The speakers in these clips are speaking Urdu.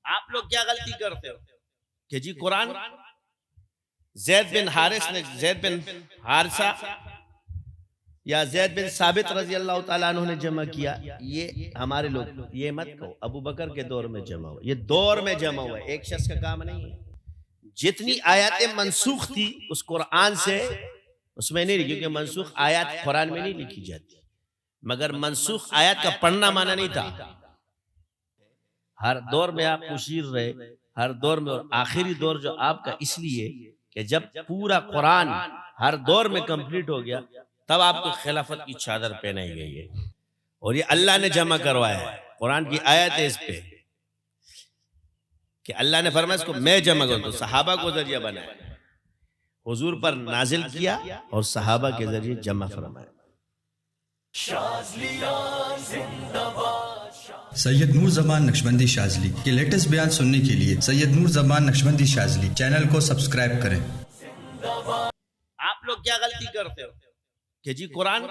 آپ لوگ کیا غلطی کرتے ہو کہ جی قرآن زید بن حارث نے زید بن حارثہ یا زید بن ثابت رضی اللہ تعالیٰ عنہ نے جمع کیا. یہ ہمارے لوگ یہ مت کہو ابو بکر کے دور میں جمع ہوا، یہ دور میں جمع ہوا ہے، ایک شخص کا کام نہیں ہے. جتنی آیاتیں منسوخ تھی اس قرآن سے اس میں نہیں، کیونکہ منسوخ آیات قرآن میں نہیں لکھی جاتی، مگر منسوخ آیات کا پڑھنا مانا نہیں تھا. ہر دور میں آپ مشیر رہے، ہر دور میں، اور آخری دور جو آپ کا اس لیے کہ جب پورا قرآن ہر دور میں کمپلیٹ ہو گیا تب آپ کو خلافت کی چادر پہنائی گئی ہے، اور یہ اللہ نے جمع کروایا ہے. قرآن کی آیت ہے اس پہ کہ اللہ نے فرمایا اس کو میں جمع کروں، تو صحابہ کو ذریعہ بنایا، حضور پر نازل کیا اور صحابہ کے ذریعے جمع فرمایا. سید نور زمان نقشبندی شاذلی کے لیٹسٹ بیان سننے کے لیے سید نور زمان نقشبندی شاذلی چینل کو سبسکرائب کریں. آپ لوگ کیا غلطی کرتے ہو کہ جی قرآن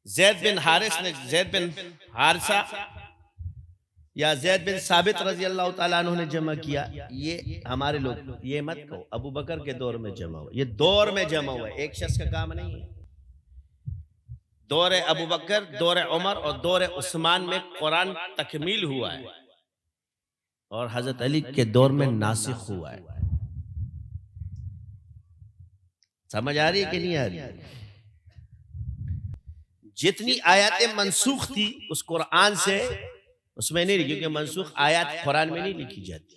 زید بن حارث نے زید بن حارثہ یا زید بن ثابت رضی اللہ تعالیٰ عنہ نے جمع کیا. یہ ہمارے لوگ یہ مت کہو ابو بکر کے دور میں جمع ہوا، یہ دور میں جمع ہوا ہے، ایک شخص کا کام نہیں ہے. دور ابو بکر، دور عمر اور دور عثمان میں قرآن تکمیل ہوا ہے، اور حضرت علی کے دور میں ناسخ ہوا ہے. سمجھ آ رہی ہے کہ نہیں آ رہی؟ جتنی آیاتیں منسوخ تھی اس قرآن سے اس میں نہیں، کیونکہ منسوخ آیات قرآن میں نہیں لکھی جاتی،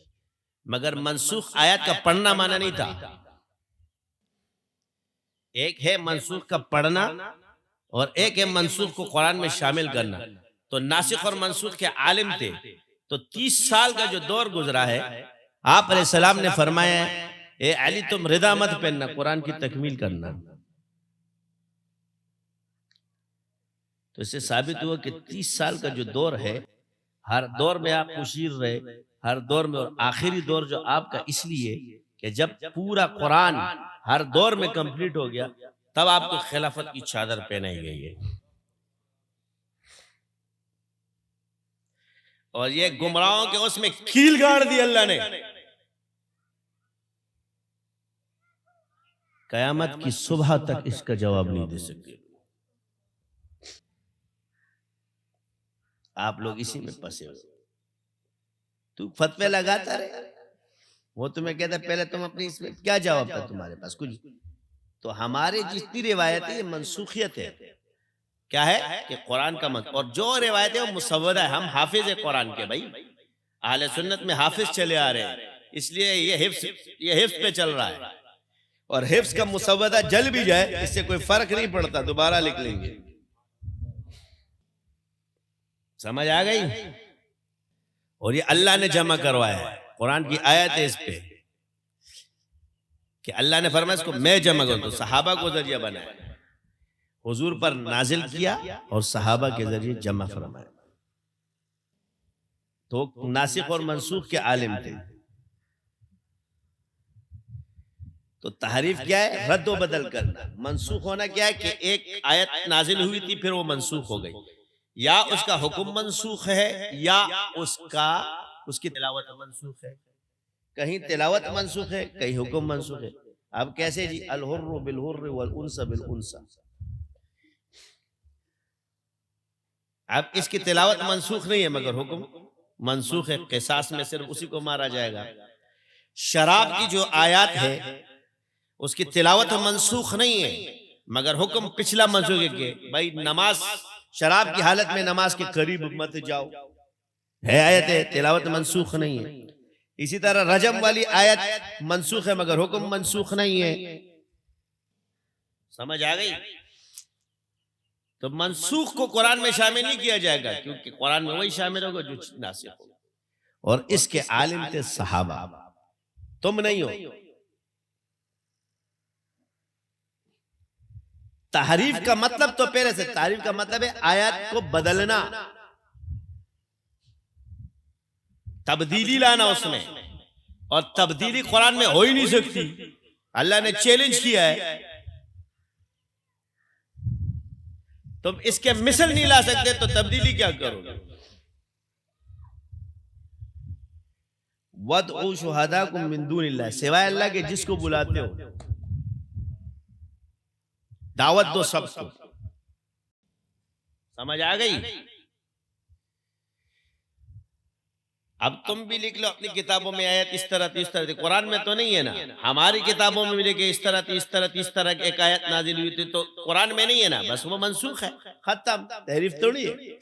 مگر منسوخ آیات کا پڑھنا مانا نہیں تھا. ایک ہے منسوخ کا پڑھنا اور ایک ہے منسوخ کو قرآن میں شامل کرنا. تو ناسخ اور منسوخ کے عالم تھے، تو 30 سال کا جو دور گزرا ہے آپ علیہ السلام نے فرمایا اے علی تم ردا مت پہننا، قرآن کی تکمیل کرنا. تو اس سے ثابت ہوا کہ 30 سال کا جو دور ہے ہر دور میں آپ مشیر رہے، ہر دور میں، اور آخری دور جو آپ کا اس لیے کہ جب پورا قرآن ہر دور میں کمپلیٹ ہو گیا تب آپ کو خلافت کی چادر پہنائی گئی ہے. اور یہ گمراہوں کے اس میں کیل گاڑ دی اللہ نے، قیامت کی صبح تک اس کا جواب نہیں دے سکتے. آپ لوگ اسی میں پسے ہو. تو فتوے لگاتا رہے، وہ تمہیں کہتا ہے پہلے تم اپنی اس میں کیا جواب تھا تمہارے پاس کچھ. تو ہمارے جتنی روایت ہے یہ منسوخیت ہے. کیا ہے کہ قرآن کا منسوخ، اور جو روایت ہے وہ مسودہ ہے. ہم حافظ ہے قرآن کے، بھائی اہل سنت میں حافظ چلے آ رہے ہیں، اس لیے یہ حفظ پہ چل رہا ہے. اور حفظ کا مسودہ جل بھی جائے اس سے کوئی فرق نہیں پڑتا، دوبارہ لکھ لیں گے. سمجھ آ گئی؟ اور یہ اللہ نے جمع کروایا ہے. قرآن کی آیت ہے اس پہ کہ اللہ نے فرمایا اس کو میں جمع کروں، تو صحابہ کو ذریعہ بنایا، حضور پر نازل کیا اور صحابہ کے ذریعے جمع فرمایا. تو ناسخ اور منسوخ کے عالم تھے. تو تحریف کیا ہے؟ رد و بدل کرنا. منسوخ ہونا کیا ہے کہ ایک آیت نازل ہوئی تھی پھر وہ منسوخ ہو گئی، یا اس کا حکم منسوخ ہے یا اس کی تلاوت منسوخ ہے. کہیں تلاوت منسوخ ہے، کہیں حکم منسوخ ہے. اب کیسے جی؟ الحر بالحر والانثى بالانثى. اب اس کی تلاوت منسوخ نہیں ہے مگر حکم منسوخ ہے. قصاص میں صرف اسی کو مارا جائے گا. شراب کی جو آیات ہے اس کی تلاوت منسوخ نہیں ہے مگر حکم پچھلا منسوخ ہے کہ بھائی نماز، شراب کی حالت میں نماز کے قریب مت جاؤ، ہے آیت ہے، تلاوت منسوخ نہیں ہے. اسی طرح رجم والی آیت منسوخ ہے مگر حکم منسوخ نہیں ہے. سمجھ آ گئی؟ تو منسوخ کو قرآن میں شامل نہیں کیا جائے گا، کیونکہ قرآن میں وہی شامل ہوگا جو ناسخ ہوگا. اور اس کے عالم تھے صحابہ، تم نہیں ہو. تحریف کا مطلب تو پہلے سے، تحریف کا مطلب ہے آیات کو بدلنا، تبدیلی لانا اس میں، اور تبدیلی قرآن میں ہو ہی نہیں سکتی. اللہ نے چیلنج کیا ہے، تم اس کے مثل نہیں لا سکتے تو تبدیلی کیا کرو گے؟ وَادْعُوا شُهَدَاكُم مِّن دُونِ اللَّهِ، سوائے اللہ کے جس کو بلاتے ہو دعوت دو سب کو. سمجھ آ گئی؟ اب تم بھی لکھ لو اپنی کتابوں میں آیت اس طرح تھی اس طرح تھی. قرآن میں تو نہیں ہے نا، ہماری کتابوں میں بھی لکھے اس طرح تھی اس طرح تھی اس طرح ایک آیت نازل ہوئی تھی، تو قرآن میں نہیں ہے نا، بس وہ منسوخ ہے، ختم، تحریف تھوڑی ہے.